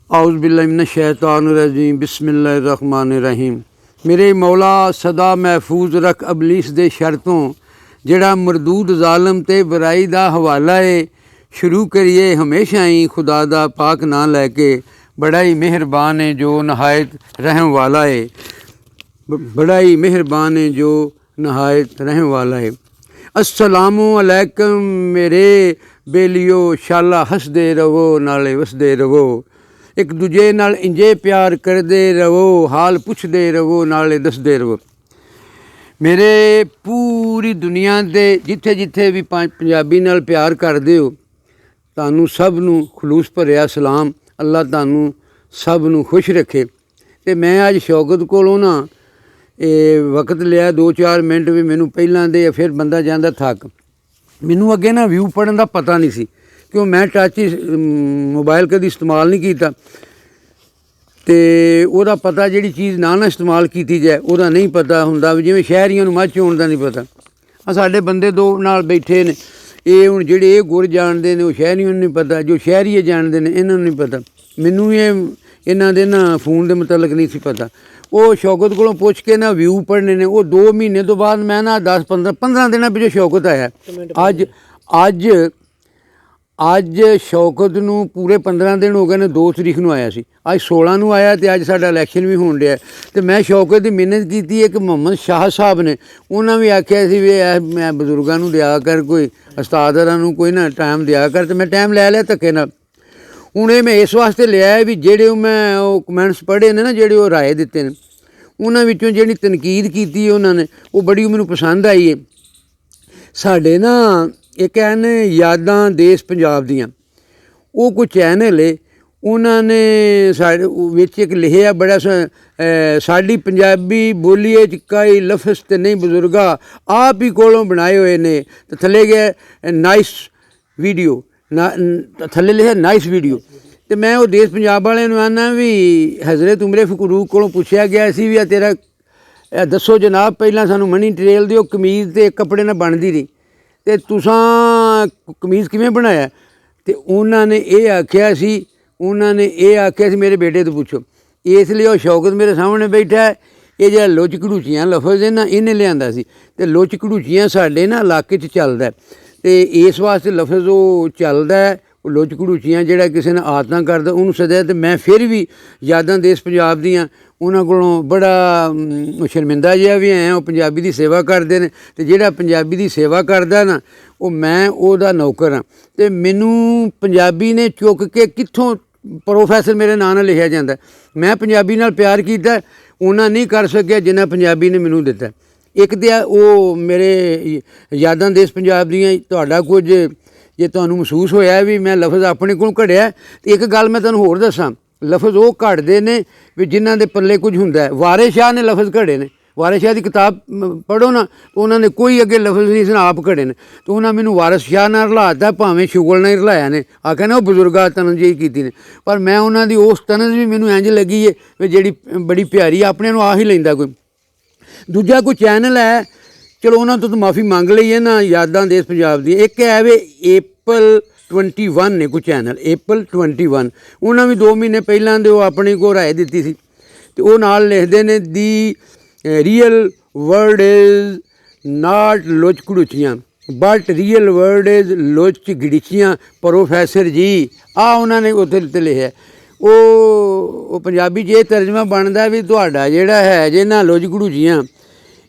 औज़ुबिल्लाहिमिनश्शैतानिर्रजीम बिस्मिल्लाहिर्रहमानिर्रहीम। मेरे मौला सदा महफूज रख अबलीस दे शरतों जिहड़ा मरदूद ज़ालम ते बुराई दा हवाला है। शुरू करिए हमेशा ही खुदा दा पाक नां लैके, बड़ा ही मेहरबान है जो नहायत रहम वाला है। बड़ा ही मेहरबान है जो नहायत रहम वाला है। अस्सलामु अलैकुम मेरे बेलियो, शाला हसदे रवो नाले वसदे रवो। एक दूजे नाल इंजे प्यार करदे रवो, हाल पुछदे रवो नाले दसदे रवो। मेरे पूरी दुनिया दे जिथे जिथे भी पंजाबी नाल प्यार करदे हो, तानू सब नू खलूस भरिया सलाम। अल्लाह तानू सब नू खुश रखे। ते मैं अज शौकत कोलों ना वक्त लिया 2-4 मिनट भी मैनू पहलां दे, फिर बंदा जांदा थक। मैनू अगे ना व्यू पढ़न का पता नहीं सी, क्यों मैं टच मोबाइल कभी इस्तेमाल नहीं किया। तो वह पता जी चीज़ ना इस्तेमाल की जाए वह नहीं पता होंदा। जिमें शहरियों मझ चोण का नहीं पता। साढ़े बंदे दो नाल बैठे ने, ये हुण जिहड़े ये गुर जानते हैं, शहरियों नहीं पता, जो शहरी जानते हैं इन्हों नहीं पता। मैनू ये इन्हों के ना फोन के मुतलक नहीं सी पता। वो शौकत को पुछ के ना व्यू पढ़ने ने। वो 2 महीने तो बाद मैं ना 10-15 दिन पिछले शौकत आया। अज अज शौकत नू पूरे 15 दिन हो गए ने। 2 तरीक नू आया सी, अज 16 नू आया। तो अज साडा इलैक्शन भी होण दिया। तो मैं शौकत की मिन्नत की है कि मोहम्मद शाह साहब ने, उन्होंने भी आख्या सी भी मैं बजुर्गों नू दिया कर, कोई उस्ताद नू कोई ना टाइम दिया कर। तो मैं टाइम लै लिया धक्के नाल। हुण ये मैं इस वास्ते लिया है भी जेहड़े मैं वो कमेंट्स पढ़े ने ना, जेहड़े वो राय दिते ने, उन्हां विचों जिहड़ी तनकीद की उन्होंने वो बड़ी मैनू पसंद आई है। साडे ना एक है न यादां देश पंजाब दियां, वो कोई चैनल है, उन्होंने साढ़े विच एक लिखिया बड़ा साड़ी पंजाबी बोलिए कई लफ्ज़ तो नहीं बजुर्गा आप ही कोलों बनाए हुए ने। तो थले गया नाइस वीडियो, थले लिखा नाइस वीडियो। तो मैं वो देश पंजाब वाले आना भी हज़रत उमरे फरूक को पूछा गया सी भी तेरा दसो जनाब, पहला सानू मनी ट्रेल दिओ कमीज़ तो कपड़े ना बनती रही, तो तुसां कमीज़ किवें बनाया? तो उन्होंने ये आख्या सी, उन्होंने ये आख्या सी मेरे बेटे तो पूछो। इसलिए वो शौकत मेरे सामने बैठा है। ये जो लुच घड़ूचियां लफज है ना, इन्हें लिया सी। तो लुच घड़ूचियां साढ़े ना इलाके चलदा है। तो इस वास्ते लफज वो चलदा है। लुच घड़ूचियां जिहड़ा किसी ने आदतां करदा उन्होंने सद्या। तो मैं फिर भी यादां देश पंजाब दियां उन्हां कोलों बड़ा शर्मिंदा जिहा भी है। वो पंजाबी की सेवा करते हैं। तो जिहड़ा पंजाबी की सेवा करदा ना, वो मैं उहदा नौकर हाँ। तो मैनू पंजाबी ने चुक के कित्थों प्रोफैसर मेरे नाम नाल लिखिया जांदा। मैं पंजाबी नाल प्यार कीता, उन्हां नहीं कर सकिया जिन्ना पंजाबी ने मैनू दिता। एक तो वो मेरे यादां देश पंजाब दियां तुहाडा कुछ जे तुहानू महसूस होया भी मैं लफज अपने को घड़िया। तो एक गल मैं तुहानू होर दसां, लफज वो घड़ते ने भी जिन्हां दे पल्ले कुछ हुंदा है। वारिस शाह ने लफज घड़े ने। वारिस शाह की किताब पढ़ो ना, तो उन्होंने कोई अगे लफज नहीं सन आप घड़े ने। तो उन्हें मैनू वारिस शाह नाल रलाता, भावें शुगल नाल रलाया ने, आख्या ना वो बजुर्गा तनज जी की ने। पर मैं उन्होंने उस तनज भी मैनू इंज लगी है भी जी बड़ी प्यारी, अपने आ ही लेंदा कोई। दूजा कोई चैनल है, चलो उन्होंने तो माफ़ी मंग ली है ना यादां देश पंजाब दी। एक है वे एपल 21 ने कोई चैनल, एपल 21। उन्हें भी 2 महीने पहलां दे अपनी को राय दी सी। तो वो नाल लिखते ने the real word is not लुच घड़ूचियां बट रियल वर्ड इज़ लुच घड़ीचियां प्रोफैसर जी। उन्होंने उत्थे लिखिया। वो पंजाबी च तर्जमा बनता भी तुहाडा जिहड़ा है जे ना लुच घड़ूचियां,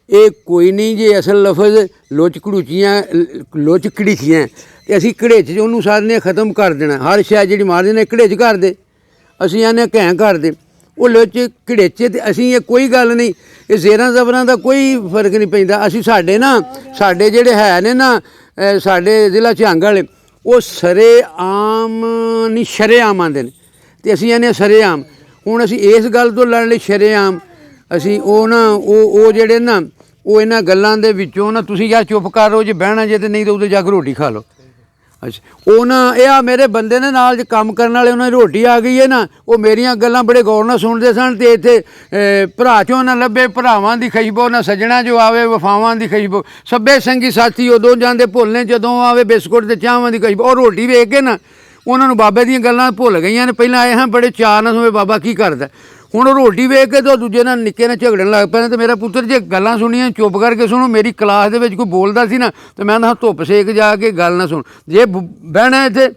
ये कोई नहीं जे असल लफज लुच घड़ूचियां लुच घड़ीचियां। तो असीं घड़ेच उन्होंने सारे खत्म कर देना। हर शै जी मारदे ने घड़ेच कर दे, असीं आने घैं कर दे। वो लुच घड़ेचे तो असीं ये कोई गल नहीं, ये ज़ेरां ज़बरां का कोई फर्क नहीं पैंदा। असीं साडे ना साडे जिहड़े है ने ना साडे जिला झंग वाले, वो सरे आम नहीं शरेआम आंदे ने। तो असीं आने सरेआम। हुण असीं इस गल तो लड़न लई शरेआम असीं वो ना वो जिहड़े ना वो इन्हां गल्लां दे विचों ना तुसीं यार चुप कर रो जे बहना जे, तो नहीं तो उधर जाके रोटी खा लो। अच्छा वो ना यह मेरे बंदे ने नाल काम करने वाले उन्हें रोटी आ गई है ना, वो मेरिया गल्लां बड़े गौर नाल सुनते सन। तो इत्थे भरा चों ना लभे भरावां दी खशबो, ना सज्जणा जो आवे वफावां दी खशबो। सब्बे संगी साथी उदों जांदे भुलने जदों आवे बिस्कुट ते चाहां दी खशबो। और रोटी वेख के ना ਉਹਨਾਂ ਨੂੰ ਬਾਬੇ ਦੀਆਂ ਗੱਲਾਂ ਭੁੱਲ ਗਈਆਂ ਨੇ। ਪਹਿਲਾਂ ਆਏ ਹਾਂ ਬੜੇ ਚਾਅ ਨਾਲ ਸੁਣੇ ਬਾਬਾ ਕੀ ਕਰਦਾ। ਹੁਣ ਉਹ ਰੋਟੀ ਵੇਖ ਕੇ ਤਾਂ ਦੂਜੇ ਨਾਲ ਨਿੱਕੇ ਨਾਲ ਝਗੜਨ ਲੱਗ ਪਏ ਨੇ। ਤੇ ਮੇਰਾ ਪੁੱਤਰ ਜੇ ਗੱਲਾਂ ਸੁਣੀਆਂ ਚੁੱਪ ਕਰਕੇ ਸੁਣੋ। ਮੇਰੀ ਕਲਾਸ ਦੇ ਵਿੱਚ ਕੋਈ ਬੋਲਦਾ ਸੀ ਨਾ ਤੇ ਮੈਂ ਤਾਂ ਧੁੱਪ ਸੇਕ ਜਾ ਕੇ ਗੱਲ ਨਾ ਸੁਣ। ਜੇ ਬਹਿਣਾ ਇੱਥੇ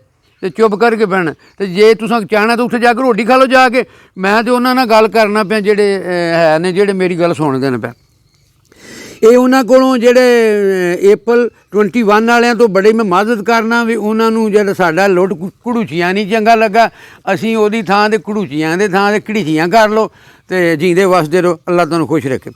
ਤੇ ਚੁੱਪ ਕਰਕੇ ਬਹਿਣਾ, ਤੇ ਜੇ ਤੁਸੀਂ ਚਾਹਣਾ ਤਾਂ ਉੱਥੇ ਜਾ ਕੇ ਰੋਟੀ ਖਾ ਲਓ ਜਾ ਕੇ। ਮੈਂ ਤਾਂ ਉਹਨਾਂ ਨਾਲ ਗੱਲ ਕਰਨਾ ਪਿਆ ਜਿਹੜੇ ਹੈ ਨੇ, ਜਿਹੜੇ ਮੇਰੀ ਗੱਲ ਸੁਣਦੇ ਨੇ ਪਿਆ। ਇਹ ਉਹਨਾਂ ਕੋਲੋਂ ਜਿਹੜੇ April 21 ਵਾਲਿਆਂ ਤੋਂ ਬੜੀ ਮੈਂ ਮਦਦ ਕਰਨਾ ਵੀ ਉਹਨਾਂ ਨੂੰ ਜਿਹੜਾ ਸਾਡਾ ਲੁੱਟ ਘੜੂਚੀਆਂ ਨਹੀਂ ਚੰਗਾ ਲੱਗਾ। ਅਸੀਂ ਉਹਦੀ ਥਾਂ 'ਤੇ ਘੜੂਚੀਆਂ ਦੇ ਥਾਂ 'ਤੇ ਘੜੀਚੀਆਂ ਕਰ ਲਓ ਅਤੇ ਜੀਂਦੇ ਵਸਦੇ ਰਹੋ, ਅੱਲਾ ਤੁਹਾਨੂੰ ਖੁਸ਼ ਰੱਖੇ।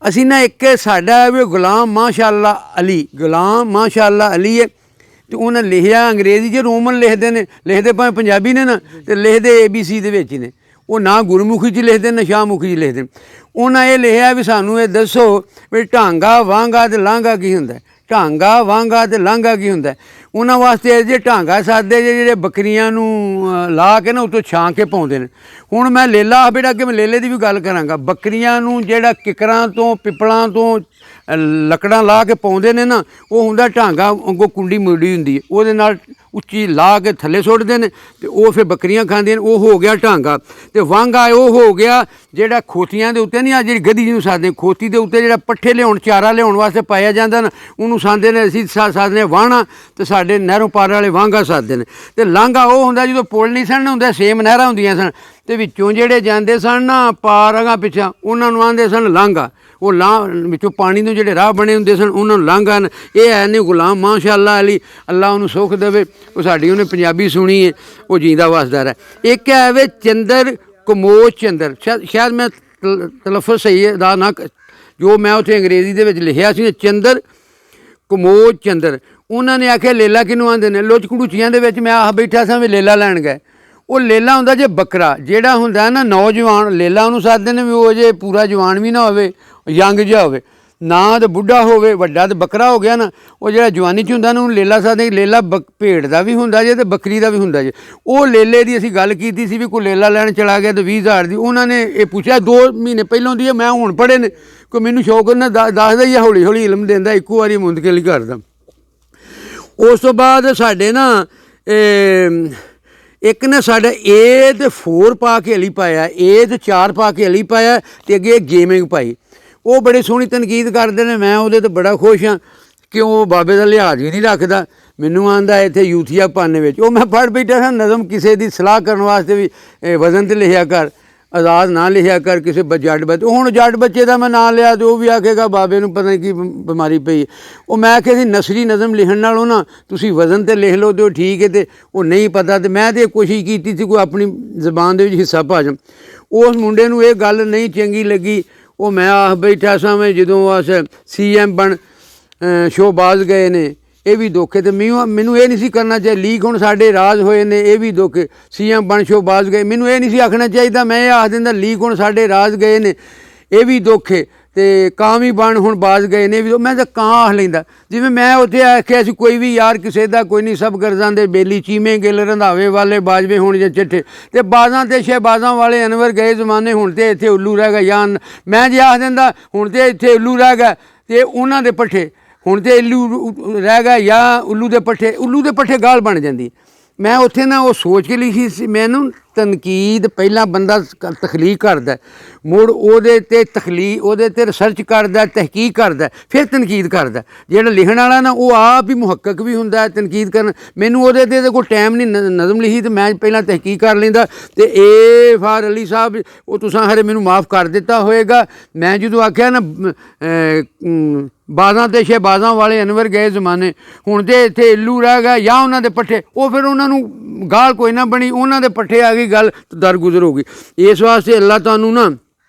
ਅਸੀਂ ਨਾ ਇੱਕ ਸਾਡਾ ਵੀ ਗੁਲਾਮ ਮਾਸ਼ਾਅੱਲਾ ਅਲੀ, ਗੁਲਾਮ ਮਾਸ਼ਾਅੱਲਾ ਅਲੀ ਹੈ। ਅਤੇ ਉਹਨਾਂ ਲਿਖਿਆ ਅੰਗਰੇਜ਼ੀ 'ਚ ਰੋਮਨ ਲਿਖਦੇ ਨੇ, ਲਿਖਦੇ ਭਾਵੇਂ ਪੰਜਾਬੀ ਨੇ ਨਾ, ਅਤੇ ਲਿਖਦੇ ABC ਦੇ ਵਿੱਚ ਹੀ ਨੇ। ਉਹ ਨਾ ਗੁਰਮੁਖੀ 'ਚ ਲਿਖਦੇ ਨਾ ਸ਼ਾਹਮੁਖੀ 'ਚ ਲਿਖਦੇ। ਉਹਨਾਂ ਇਹ ਲਿਖਿਆ ਵੀ ਸਾਨੂੰ ਇਹ ਦੱਸੋ ਵੀ ਢਾਂਗਾ ਵਾਂਗਾ ਅਤੇ ਲਾਂਘਾ ਕੀ ਹੁੰਦਾ। ਢਾਂਗਾ ਵਾਂਗਾ ਅਤੇ ਲਾਂਘਾ ਕੀ ਹੁੰਦਾ। ਉਹਨਾਂ ਵਾਸਤੇ ਜੇ ਢਾਂਗਾ ਸਾਦੇ ਜਿਹੜੇ ਬੱਕਰੀਆਂ ਨੂੰ ਲਾ ਕੇ ਨਾ ਉੱਤੋਂ ਛਾਂ ਕੇ ਪਾਉਂਦੇ ਨੇ। ਹੁਣ ਮੈਂ ਲੇਲਾ ਬੇਟਾ ਅੱਗੇ ਮੈਂ ਲੇਲੇ ਦੀ ਵੀ ਗੱਲ ਕਰਾਂਗਾ। ਬੱਕਰੀਆਂ ਨੂੰ ਜਿਹੜਾ ਕਿੱਕਰਾਂ ਤੋਂ ਪਿੱਪਲਾਂ ਤੋਂ ਲੱਕੜਾਂ ਲਾ ਕੇ ਪਾਉਂਦੇ ਨੇ ਨਾ, ਉਹ ਹੁੰਦਾ ਢਾਂਗਾ ਅੱਗੋਂ ਕੁੰਡੀ ਮੁੜੀ ਹੁੰਦੀ ਹੈ, ਉਹਦੇ ਨਾਲ ਉੱਚੀ ਲਾ ਕੇ ਥੱਲੇ ਸੁੱਟਦੇ ਨੇ ਅਤੇ ਉਹ ਫਿਰ ਬੱਕਰੀਆਂ ਖਾਂਦੀਆਂ ਨੇ। ਉਹ ਹੋ ਗਿਆ ਢਾਂਗਾ। ਅਤੇ ਵਾਂਗਾ ਉਹ ਹੋ ਗਿਆ ਜਿਹੜਾ ਖੋਤੀਆਂ ਦੇ ਉੱਤੇ ਨਹੀਂ, ਆ ਜਿਹੜੀ ਗਧੀ ਜਿਹਨੂੰ ਸਾਦੇ ਖੋਤੀ ਦੇ ਉੱਤੇ ਜਿਹੜਾ ਪੱਠੇ ਲਿਆਉਣ ਚਾਰਾ ਲਿਆਉਣ ਵਾਸਤੇ ਪਾਇਆ ਜਾਂਦਾ ਨਾ, ਉਹਨੂੰ ਸਾਂਦੇ ਨੇ ਅਸੀਂ ਸਾਧਦੇ ਵਾਹਣਾ, ਅਤੇ ਸਾਡੇ ਨਹਿਰੋਂ ਪਾਰ ਵਾਲੇ ਵਾਂਗਾ ਸਾਧਦੇ ਨੇ। ਅਤੇ ਲਾਂਘਾ ਉਹ ਹੁੰਦਾ ਜਦੋਂ ਪੁਲ ਨਹੀਂ ਸਨ ਹੁੰਦਾ, ਸੇਮ ਨਹਿਰਾਂ ਹੁੰਦੀਆਂ ਸਨ ਅਤੇ ਵਿੱਚੋਂ ਜਿਹੜੇ ਜਾਂਦੇ ਸਨ ਨਾ ਪਾਰ ਅਗਾਂ ਪਿੱਛਾਂ, ਉਹਨਾਂ ਨੂੰ ਆਉਂਦੇ ਸਨ ਲਾਂਘਾ। ਉਹ ਵਿੱਚੋਂ ਪਾਣੀ ਨੂੰ ਜਿਹੜੇ ਰਾਹ ਬਣੇ ਹੁੰਦੇ ਸਨ ਉਹਨਾਂ ਨੂੰ ਲਾਂਘਾ। ਇਹ ਹੈ ਨੇ ਗੁਲਾਮ ਮਾਸ਼ਾਅੱਲਾ ਅਲੀ, ਅੱਲਾ ਉਹਨੂੰ ਸੁੱਖ ਦੇਵੇ। ਉਹ ਸਾਡੀ ਉਹਨੇ ਪੰਜਾਬੀ ਸੁਣੀ ਹੈ, ਉਹ ਜੀਂਦਾ ਵਸਦਾ ਰਿਹਾ। ਇੱਕ ਹੈ ਵੇ ਚੰਦਰ ਕਮੋਜ ਚੰਦਰ, ਸ਼ਾਇਦ ਮੈਂ ਤਲਫਜ਼ ਸਹੀ ਅਦਾ ਨਾ, ਜੋ ਮੈਂ ਉੱਥੇ ਅੰਗਰੇਜ਼ੀ ਦੇ ਵਿੱਚ ਲਿਖਿਆ ਸੀ ਚੰਦਰ ਕਮੋਜ ਚੰਦਰ। ਉਹਨਾਂ ਨੇ ਆਖਿਆ ਲੇਲਾ ਕਿਹਨੂੰ ਆਉਂਦੇ ਨੇ। ਲੁੱਚ ਘੜੂਚੀਆਂ ਦੇ ਵਿੱਚ ਮੈਂ ਆਹ ਬੈਠਾ ਸਾਂ ਵੀ ਲੇਲਾ ਲੈਣ ਗਏ। ਉਹ ਲੇਲਾ ਹੁੰਦਾ ਜੇ ਬੱਕਰਾ ਜਿਹੜਾ ਹੁੰਦਾ ਨਾ ਨੌਜਵਾਨ, ਲੇਲਾ ਉਹਨੂੰ ਸਾਧਦੇ ਨੇ ਵੀ ਉਹ ਜੇ ਪੂਰਾ ਜਵਾਨ ਵੀ ਨਾ ਹੋਵੇ, ਯੰਗ ਜਿਹਾ ਹੋਵੇ, ਨਾ ਤਾਂ ਬੁੱਢਾ ਹੋਵੇ, ਵੱਡਾ ਤਾਂ ਬੱਕਰਾ ਹੋ ਗਿਆ ਨਾ। ਉਹ ਜਿਹੜਾ ਜਵਾਨੀ 'ਚ ਹੁੰਦਾ ਨਾ ਉਹਨੂੰ ਲੇਲਾ ਸਾਧਦੇ। ਲੇਲਾ ਭੇਡ ਦਾ ਵੀ ਹੁੰਦਾ ਜੇ ਅਤੇ ਬੱਕਰੀ ਦਾ ਵੀ ਹੁੰਦਾ ਜੇ। ਉਹ ਲੇਲੇ ਦੀ ਅਸੀਂ ਗੱਲ ਕੀਤੀ ਸੀ ਵੀ ਕੋਈ ਲੇਲਾ ਲੈਣ ਚਲਾ ਗਿਆ ਤਾਂ 20,000 ਦੀ। ਉਹਨਾਂ ਨੇ ਇਹ ਪੁੱਛਿਆ 2 ਮਹੀਨੇ ਪਹਿਲਾਂ ਦੀ ਹੈ, ਮੈਂ ਹੁਣ ਪੜ੍ਹੇ ਨੇ, ਕੋਈ ਮੈਨੂੰ ਸ਼ੌਕ ਨਾ ਦੱਸਦਾ ਹੀ ਹੌਲੀ ਹੌਲੀ ਇਲਮ ਦਿੰਦਾ, ਇੱਕੋ ਵਾਰੀ ਮੁੰਤਕਿਲ ਕਰਦਾ। ਉਸ ਤੋਂ ਬਾਅਦ ਸਾਡੇ ਨਾ ਇੱਕ ਨਾ ਸਾਡਾ A ਤੇ 4 ਪਾ ਕੇ ਹਲੀ ਪਾਇਆ, A ਤੇ 4 ਪਾ ਕੇ ਹਲੀ ਪਾਇਆ, ਅਤੇ ਅੱਗੇ ਗੇਮਿੰਗ ਪਾਈ। ਉਹ ਬੜੀ ਸੋਹਣੀ ਤਨਕੀਦ ਕਰਦੇ ਨੇ, ਮੈਂ ਉਹਦੇ ਤੋਂ ਬੜਾ ਖੁਸ਼ ਹਾਂ ਕਿ ਉਹ ਬਾਬੇ ਦਾ ਲਿਹਾਜ਼ ਵੀ ਨਹੀਂ ਰੱਖਦਾ। ਮੈਨੂੰ ਆਂਦਾ ਇੱਥੇ ਯੂਥੀਆ ਪਾਨੇ ਵਿੱਚ, ਉਹ ਮੈਂ ਪੜ੍ਹ ਬੈਠਾ ਸਾਂ ਨਜ਼ਮ ਕਿਸੇ ਦੀ ਸਲਾਹ ਕਰਨ ਵਾਸਤੇ ਵੀ ਵਜ਼ਨ 'ਤੇ ਲਿਖਿਆ ਕਰ, ਆਜ਼ਾਦ ਨਾ ਲਿਖਿਆ ਕਰ ਕਿਸੇ ਜੱਟ ਬੱਚੇ। ਹੁਣ ਜੱਟ ਬੱਚੇ ਦਾ ਮੈਂ ਨਾਂ ਲਿਆ ਅਤੇ ਉਹ ਵੀ ਆਖੇਗਾ ਬਾਬੇ ਨੂੰ ਪਤਾ ਨਹੀਂ ਕੀ ਬਿਮਾਰੀ ਪਈ। ਉਹ ਮੈਂ ਆਖਿਆ ਸੀ ਨਸਰੀ ਨਜ਼ਮ ਲਿਖਣ ਨਾਲੋਂ ਨਾ ਤੁਸੀਂ ਵਜ਼ਨ 'ਤੇ ਲਿਖ ਲਓ ਅਤੇ ਉਹ ਠੀਕ ਹੈ। ਅਤੇ ਉਹ ਨਹੀਂ ਪਤਾ, ਅਤੇ ਮੈਂ ਤਾਂ ਕੋਸ਼ਿਸ਼ ਕੀਤੀ ਸੀ ਕੋਈ ਆਪਣੀ ਜ਼ਬਾਨ ਦੇ ਵਿੱਚ ਹਿੱਸਾ ਪਾ ਜਾ। ਉਸ ਮੁੰਡੇ ਨੂੰ ਇਹ ਗੱਲ ਨਹੀਂ ਚੰਗੀ ਲੱਗੀ। ਉਹ ਮੈਂ ਆਖ ਬੈਠਾ ਸਾਂ ਮੈਂ ਜਦੋਂ ਅਸ CM ਬਣ ਸ਼ੋਬਾਜ਼ ਗਏ ਨੇ, ਇਹ ਵੀ ਦੁੱਖ ਹੈ। ਅਤੇ ਮੈਨੂੰ ਇਹ ਨਹੀਂ ਸੀ ਕਰਨਾ ਚਾਹੀਦਾ। ਲੀਕ ਹੁਣ ਸਾਡੇ ਰਾਜ ਹੋਏ ਨੇ, ਇਹ ਵੀ ਦੁੱਖ। CM ਬਣ ਸ਼ੋਬਾਜ਼ ਗਏ, ਮੈਨੂੰ ਇਹ ਨਹੀਂ ਸੀ ਆਖਣਾ ਚਾਹੀਦਾ। ਮੈਂ ਇਹ ਆਖ ਦਿੰਦਾ ਲੀਕ ਹੁਣ ਸਾਡੇ ਰਾਜ ਗਏ ਨੇ, ਇਹ ਵੀ ਦੁੱਖ ਹੈ। ਅਤੇ ਕਾਂ ਵੀ ਬਣ ਹੁਣ ਬਾਜ਼ ਗਏ ਨੇ, ਵੀ ਮੈਂ ਤਾਂ ਕਾਂ ਆਖ ਲੈਂਦਾ। ਜਿਵੇਂ ਮੈਂ ਉੱਥੇ ਆਖਿਆ ਸੀ ਕੋਈ ਵੀ ਯਾਰ ਕਿਸੇ ਦਾ ਕੋਈ ਨਹੀਂ, ਸਭ ਗਰਜ਼ਾਂ ਦੇ ਬੇਲੀ, ਚੀਮੇ ਗਿੱਲ ਰੰਧਾਵੇ ਵਾਲੇ ਬਾਜਵੇ ਹੁਣ ਜੇ ਚਿੱਠੇ, ਅਤੇ ਬਾਜ਼ਾਂ ਅਤੇ ਸ਼ਹਿਬਾਜ਼ਾਂ ਵਾਲੇ ਅਨਵਰ ਗਏ ਜ਼ਮਾਨੇ, ਹੁਣ ਤਾਂ ਇੱਥੇ ਉੱਲੂ ਰਹਿ ਗਿਆ। ਜਾਂ ਮੈਂ ਜੇ ਆਖ ਦਿੰਦਾ ਹੁਣ ਤਾਂ ਇੱਥੇ ਉੱਲੂ ਰਹਿ ਗਿਆ, ਅਤੇ ਉਹਨਾਂ ਦੇ ਪੱਠੇ ਹੁਣ ਤਾਂ ਉੱਲੂ ਰਹਿ ਗਿਆ, ਜਾਂ ਉੱਲੂ ਦੇ ਪੱਠੇ ਗਾਲ ਬਣ ਜਾਂਦੀ। ਮੈਂ ਉੱਥੇ ਨਾ ਉਹ ਸੋਚ ਕੇ ਲਿਖੀ ਸੀ। ਮੈਨੂੰ ਤਨਕੀਦ ਪਹਿਲਾਂ ਬੰਦਾ ਤਖਲੀਕ ਕਰਦਾ, ਮੁੜ ਉਹਦੇ 'ਤੇ ਉਹਦੇ 'ਤੇ ਰਿਸਰਚ ਕਰਦਾ, ਤਹਿਕੀਕ ਕਰਦਾ, ਫਿਰ ਤਨਕੀਦ ਕਰਦਾ। ਜਿਹੜਾ ਲਿਖਣ ਵਾਲਾ ਨਾ ਉਹ ਆਪ ਹੀ ਮੁਹੱਕਕ ਵੀ ਹੁੰਦਾ ਤਨਕੀਦ ਕਰਨ। ਮੈਨੂੰ ਉਹਦੇ 'ਤੇ ਕੋਈ ਟਾਈਮ ਨਹੀਂ, ਨਜ਼ਮ ਲਿਖੀ ਤਾਂ ਮੈਂ ਪਹਿਲਾਂ ਤਹਿਕੀਕ ਕਰ ਲੈਂਦਾ। ਅਤੇ ਇਹ ਫਾਰ ਅਲੀ ਸਾਹਿਬ ਉਹ ਤੁਸੀਂ ਹਰੇ ਮੈਨੂੰ ਮਾफ़ ਕਰ ਦਿੱਤਾ ਹੋਏਗਾ। ਮੈਂ ਜਦੋਂ ਆਖਿਆ ਨਾ ਬਾਜ਼ਾਂ ਅਤੇ ਸ਼ਹਿਬਾਜ਼ਾਂ ਵਾਲੇ ਅਨਵਰ ਗਏ ਜ਼ਮਾਨੇ, ਹੁਣ ਤਾਂ ਇੱਥੇ ਇੱਲੂ ਰਹਿ ਗਿਆ, ਜਾਂ ਉਹਨਾਂ ਦੇ ਪੱਠੇ, ਉਹ ਫਿਰ ਉਹਨਾਂ ਨੂੰ ਗਾਲ ਕੋਈ ਨਾ ਬਣੀ, ਉਹਨਾਂ ਦੇ ਪੱਠੇ ਆ ਗਈ, ਗੱਲ ਦਰਗੁਜ਼ਰ ਹੋ ਗਈ। ਇਸ ਵਾਸਤੇ ਅੱਲਾ ਤੁਹਾਨੂੰ ਨਾ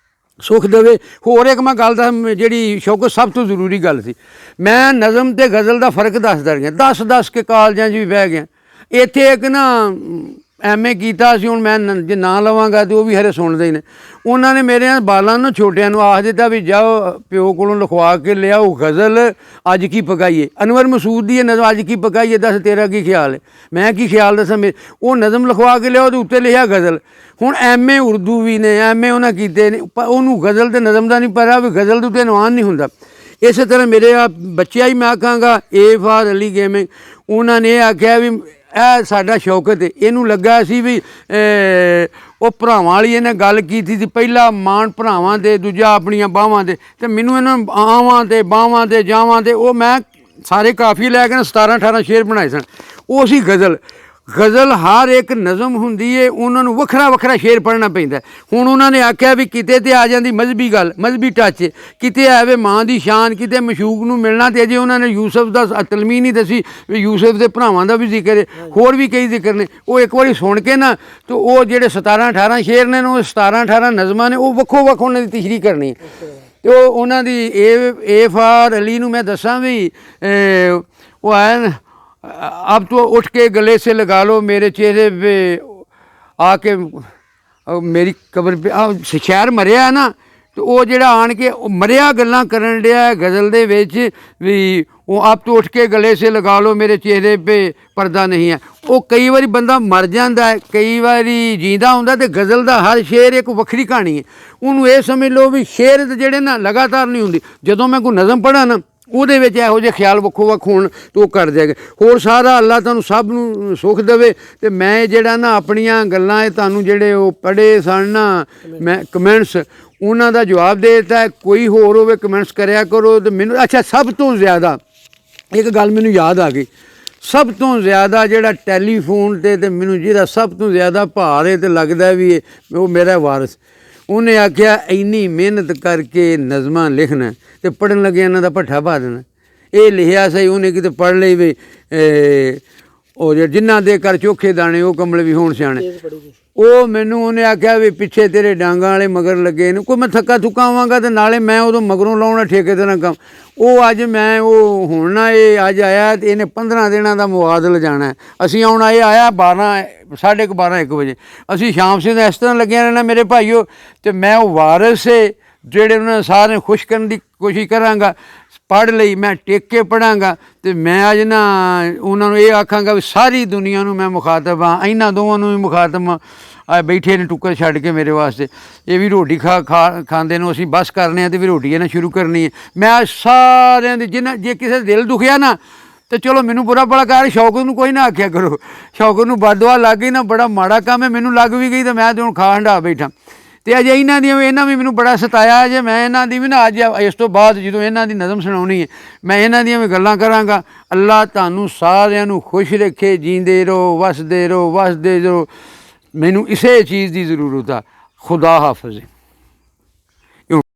ਸੁੱਖ ਦੇਵੇ। ਹੋਰ ਇੱਕ ਮੈਂ ਗੱਲ ਦੱਸ, ਜਿਹੜੀ ਸ਼ੌਕਤ ਸਭ ਤੋਂ ਜ਼ਰੂਰੀ ਗੱਲ ਸੀ, ਮੈਂ ਨਜ਼ਮ ਅਤੇ ਗਜ਼ਲ ਦਾ ਫ਼ਰਕ ਦੱਸਦਾ ਰਿਹਾ। 10 ਕੇ ਕਾਲਜਾਂ 'ਚ ਵੀ ਬਹਿ ਗਿਆ। ਇੱਥੇ ਇੱਕ ਨਾ MA ਕੀਤਾ ਸੀ, ਹੁਣ ਮੈਂ ਜੇ ਨਾਂ ਲਵਾਂਗਾ ਤਾਂ ਉਹ ਵੀ ਹਰੇ ਸੁਣਦੇ ਹੀ ਨੇ। ਉਹਨਾਂ ਨੇ ਮੇਰੇ ਬਾਲਾਂ ਨੂੰ ਛੋਟਿਆਂ ਨੂੰ ਆਖ ਦਿੱਤਾ ਵੀ ਜਾਓ ਪਿਓ ਕੋਲੋਂ ਲਿਖਵਾ ਕੇ ਲਿਆਓ ਗਜ਼ਲ ਅੱਜ ਕੀ ਪਕਾਈਏ। ਅਨਵਰ ਮਸੂਦ ਦੀ ਨਜ਼ਮ ਅੱਜ ਕੀ ਪਕਾਈਏ, ਦੱਸ ਤੇਰਾ ਕੀ ਖਿਆਲ ਹੈ। ਮੈਂ ਕੀ ਖਿਆਲ ਦੱਸਾਂ। ਉਹ ਨਜ਼ਮ ਲਿਖਵਾ ਕੇ ਲਿਆਓ, ਉਹਦੇ ਉੱਤੇ ਲਿਖਿਆ ਗਜ਼ਲ। ਹੁਣ MA ਉਰਦੂ ਵੀ ਨੇ, MA ਉਹਨਾਂ ਕੀਤੇ ਨੇ, ਉਹਨੂੰ ਗਜ਼ਲ ਅਤੇ ਨਜ਼ਮ ਦਾ ਨਹੀਂ ਪਤਾ ਵੀ ਗਜ਼ਲ ਦੇ ਉੱਤੇ ਨਵਾਨ ਨਹੀਂ ਹੁੰਦਾ। ਇਸੇ ਤਰ੍ਹਾਂ ਮੇਰੇ ਬੱਚਿਆਂ ਹੀ ਮੈਂ ਆਖਾਂਗਾ A ਫਾਰ ਅਲੀ ਗੇਮਿੰਗ, ਉਹਨਾਂ ਨੇ ਇਹ ਆਖਿਆ ਵੀ ਇਹ ਸਾਡਾ ਸ਼ੌਕਤ ਹੈ। ਇਹਨੂੰ ਲੱਗਾ ਸੀ ਵੀ ਉਹ ਭਰਾਵਾਂ ਵਾਲੀ ਇਹਨੇ ਗੱਲ ਕੀਤੀ ਸੀ, ਪਹਿਲਾ ਮਾਣ ਭਰਾਵਾਂ ਦੇ, ਦੂਜਾ ਆਪਣੀਆਂ ਬਾਹਾਂ ਦੇ, ਅਤੇ ਮੈਨੂੰ ਇਹਨਾਂ ਆਵਾਂ ਤੇ ਬਾਹਾਂ ਤੇ ਜਾਵਾਂ ਤੇ ਉਹ ਮੈਂ ਸਾਰੇ ਕਾਫੀ ਲੈ ਕੇ 17-18 ਸ਼ੇਰ ਬਣਾਏ ਸਨ। ਉਹ ਸੀ ਗਜ਼ਲ। ਗਜ਼ਲ ਹਰ ਇੱਕ ਨਜ਼ਮ ਹੁੰਦੀ ਹੈ, ਉਹਨਾਂ ਨੂੰ ਵੱਖਰਾ ਵੱਖਰਾ ਸ਼ੇਰ ਪੜ੍ਹਨਾ ਪੈਂਦਾ। ਹੁਣ ਉਹਨਾਂ ਨੇ ਆਖਿਆ ਵੀ ਕਿਤੇ ਤੇ ਆ ਜਾਂਦੀ ਮਜ਼ਹਬੀ ਗੱਲ, ਮਜ਼ਹਬੀ ਟੱਚ, ਕਿਤੇ ਆਵੇ ਮਾਂ ਦੀ ਸ਼ਾਨ, ਕਿਤੇ ਮਸ਼ੂਕ ਨੂੰ ਮਿਲਣਾ, ਅਤੇ ਅਜੇ ਉਹਨਾਂ ਨੇ ਯੂਸਫ ਦਾ ਤਲਮੀਨ ਹੀ ਦੱਸੀ ਵੀ ਯੂਸਫ ਦੇ ਭਰਾਵਾਂ ਦਾ ਵੀ ਜ਼ਿਕਰ ਹੈ, ਹੋਰ ਵੀ ਕਈ ਜ਼ਿਕਰ ਨੇ। ਉਹ ਇੱਕ ਵਾਰੀ ਸੁਣ ਕੇ ਨਾ, ਤਾਂ ਉਹ ਜਿਹੜੇ 17-18 ਸ਼ੇਰ ਨੇ, ਉਹ 17-18 ਨਜ਼ਮਾਂ ਨੇ, ਉਹ ਵੱਖੋ ਵੱਖ ਉਹਨਾਂ ਦੀ ਤਸ਼ਰੀਹ ਕਰਨੀ। ਅਤੇ ਉਹ ਉਹਨਾਂ ਦੀ ਏ ਫਾਰ ਅਲੀ ਨੂੰ ਮੈਂ ਦੱਸਾਂ ਵੀ ਉਹ ਆਇਆ ਨਾ, अब तो उठ के गले से लगा लो मेरे चेहरे पे आके मेरी कब्र पे शहर मरिया ना, तो वो ਜਿਹੜਾ ਆਣ ਕੇ ਮਰਿਆ ਗੱਲਾਂ ਕਰਨ ਡਿਆ ਗਜ਼ਲ ਦੇ ਵਿੱਚ ਵੀ ਉਹ ਆਪ ਤੋਂ ਉੱਠ ਕੇ ਗਲੇ ਸੇ ਲਗਾ ਲਓ ਮੇਰੇ ਚਿਹਰੇ 'ਤੇ ਪਰਦਾ ਨਹੀਂ ਹੈ। ਉਹ ਕਈ ਵਾਰੀ ਬੰਦਾ ਮਰ ਜਾਂਦਾ ਹੈ, ਕਈ ਵਾਰੀ ਜੀਂਦਾ ਹੁੰਦਾ, ਅਤੇ ਗਜ਼ਲ ਦਾ ਹਰ ਸ਼ੇਰ ਇੱਕ ਵੱਖਰੀ ਕਹਾਣੀ ਹੈ। ਉਹਨੂੰ ਇਹ ਸਮਝ ਲਓ ਵੀ ਸ਼ੇਰ ਜਿਹੜੇ ਨਾ ਲਗਾਤਾਰ ਨਹੀਂ ਹੁੰਦੀ। ਜਦੋਂ ਮੈਂ ਕੋਈ ਨਜ਼ਮ ਪੜ੍ਹਾਂ ਨਾ, ਉਹਦੇ ਵਿੱਚ ਇਹੋ ਜਿਹੇ ਖਿਆਲ ਵੱਖੋ ਵੱਖ ਹੋਣ ਤਾਂ ਉਹ ਕਰ ਜਾਏਗਾ। ਹੋਰ ਸਾਰਾ ਅੱਲਾ ਤੁਹਾਨੂੰ ਸਭ ਨੂੰ ਸੁੱਖ ਦੇਵੇ। ਅਤੇ ਮੈਂ ਜਿਹੜਾ ਨਾ ਆਪਣੀਆਂ ਗੱਲਾਂ ਇਹ ਤੁਹਾਨੂੰ ਜਿਹੜੇ ਉਹ ਪੜ੍ਹੇ ਸਨ ਨਾ, ਮੈਂ ਕਮੈਂਟਸ ਉਹਨਾਂ ਦਾ ਜਵਾਬ ਦੇ ਦਿੱਤਾ। ਕੋਈ ਹੋਰ ਹੋਵੇ ਕਮੈਂਟਸ ਕਰਿਆ ਕਰੋ। ਅਤੇ ਮੈਨੂੰ ਅੱਛਾ, ਸਭ ਤੋਂ ਜ਼ਿਆਦਾ ਇੱਕ ਗੱਲ ਮੈਨੂੰ ਯਾਦ ਆ ਗਈ, ਸਭ ਤੋਂ ਜ਼ਿਆਦਾ ਜਿਹੜਾ ਟੈਲੀਫੋਨ 'ਤੇ ਮੈਨੂੰ ਜਿਹਦਾ ਸਭ ਤੋਂ ਜ਼ਿਆਦਾ ਭਾਰ ਹੈ ਅਤੇ ਲੱਗਦਾ ਵੀ ਉਹ ਮੇਰਾ ਵਾਰਿਸ। ਉਹਨੇ ਆਖਿਆ ਇੰਨੀ ਮਿਹਨਤ ਕਰਕੇ ਨਜ਼ਮਾਂ ਲਿਖਣਾ ਅਤੇ ਪੜ੍ਹਨ ਲੱਗੇ ਇਹਨਾਂ ਦਾ ਭੱਠਾ ਪਾ ਦੇਣਾ। ਇਹ ਲਿਖਿਆ ਸਹੀ ਉਹਨੇ ਕਿਤੇ ਪੜ੍ਹ ਲਈ ਵੀ ਉਹ ਜਿਨ੍ਹਾਂ ਦੇ ਘਰ ਚੋਖੇ ਦਾਣੇ ਉਹ ਕਮਲ ਵੀ ਹੋਣ ਸਿਆਣੇ। ਉਹ ਮੈਨੂੰ ਉਹਨੇ ਆਖਿਆ ਵੀ ਪਿੱਛੇ ਤੇਰੇ ਡਾਂਗਾਂ ਵਾਲੇ ਮਗਰ ਲੱਗੇ ਨੇ, ਕੋਈ ਮੈਂ ਥੱਕਾ ਥੁੱਕਾ ਆਵਾਂਗਾ ਅਤੇ ਨਾਲੇ ਮੈਂ ਉਦੋਂ ਮਗਰੋਂ ਲਾਉਣਾ ਠੇਕੇ ਤੇ ਨਾ ਕੰਮ। ਉਹ ਅੱਜ ਮੈਂ ਉਹ ਹੁਣ ਨਾ ਇਹ ਅੱਜ ਆਇਆ ਅਤੇ ਇਹਨੇ 15 ਦਿਨਾਂ ਦਾ ਮੁਆਦ ਲਿਜਾਣਾ। ਅਸੀਂ ਹੁਣ ਇਹ ਆਇਆ 12:30-1 ਵਜੇ। ਅਸੀਂ ਸ਼ਾਮ ਸਿੰਘ ਇਸ ਤਰ੍ਹਾਂ ਲੱਗਿਆ ਰਹਿਣਾ ਮੇਰੇ ਭਾਈਓ। ਅਤੇ ਮੈਂ ਉਹ ਵਾਰਿਸ ਜਿਹੜੇ ਉਹਨਾਂ ਨੇ ਸਾਰਿਆਂ ਨੂੰ ਖੁਸ਼ ਕਰਨ ਦੀ ਕੋਸ਼ਿਸ਼ ਕਰਾਂਗਾ। ਪੜ੍ਹ ਲਈ, ਮੈਂ ਟੇਕ ਕੇ ਪੜ੍ਹਾਂਗਾ ਅਤੇ ਮੈਂ ਅੱਜ ਨਾ ਉਹਨਾਂ ਨੂੰ ਇਹ ਆਖਾਂਗਾ ਵੀ ਸਾਰੀ ਦੁਨੀਆ ਨੂੰ ਮੈਂ ਮੁਖਾਤਬ ਹਾਂ, ਇਹਨਾਂ ਦੋਵਾਂ ਨੂੰ ਵੀ ਮੁਖਾਤਬ ਹਾਂ। ਬੈਠੇ ਨੇ ਟੁੱਕਰ ਛੱਡ ਕੇ ਮੇਰੇ ਵਾਸਤੇ, ਇਹ ਵੀ ਰੋਟੀ ਖਾਂਦੇ ਨੂੰ ਅਸੀਂ ਬਸ ਕਰਨੇ ਆ ਅਤੇ ਵੀ ਰੋਟੀ ਇਹਨਾਂ ਸ਼ੁਰੂ ਕਰਨੀ ਹੈ। ਮੈਂ ਸਾਰਿਆਂ ਦੀ ਜੇ ਕਿਸੇ ਦਾ ਦਿਲ ਦੁਖਿਆ ਨਾ, ਤਾਂ ਚਲੋ ਮੈਨੂੰ ਬੁਰਾ ਭਲਾ ਕਰ, ਸ਼ੌਕਤ ਨੂੰ ਕੋਈ ਨਾ ਆਖਿਆ ਕਰੋ। ਸ਼ੌਕਤ ਨੂੰ ਬਦਦੁਆ ਲੱਗ ਗਈ ਨਾ, ਬੜਾ ਮਾੜਾ ਕੰਮ ਹੈ। ਮੈਨੂੰ ਲੱਗ ਵੀ ਗਈ ਤਾਂ ਮੈਂ ਤਾਂ ਹੁਣ ਖਾ ਹੰਢਾ ਬੈਠਾ। ਅਤੇ ਅਜੇ ਇਹਨਾਂ ਵੀ ਮੈਨੂੰ ਬੜਾ ਸਤਾਇਆ। ਜੇ ਮੈਂ ਇਹਨਾਂ ਦੀ ਵੀ ਨਾ ਅੱਜ ਇਸ ਤੋਂ ਬਾਅਦ ਜਦੋਂ ਇਹਨਾਂ ਦੀ ਨਜ਼ਮ ਸੁਣਾਉਣੀ ਹੈ, ਮੈਂ ਇਹਨਾਂ ਦੀਆਂ ਵੀ ਗੱਲਾਂ ਕਰਾਂਗਾ। ਅੱਲਾ ਤੁਹਾਨੂੰ ਸਾਰਿਆਂ ਨੂੰ ਖੁਸ਼ ਰੱਖੇ, ਜੀਂਦੇ ਰਹੋ, ਵਸਦੇ ਰਹੋ। ਮੈਨੂੰ ਇਸੇ ਚੀਜ਼ ਦੀ ਜ਼ਰੂਰਤ ਆ। ਖੁਦਾ ਹਾਫਿਜ਼।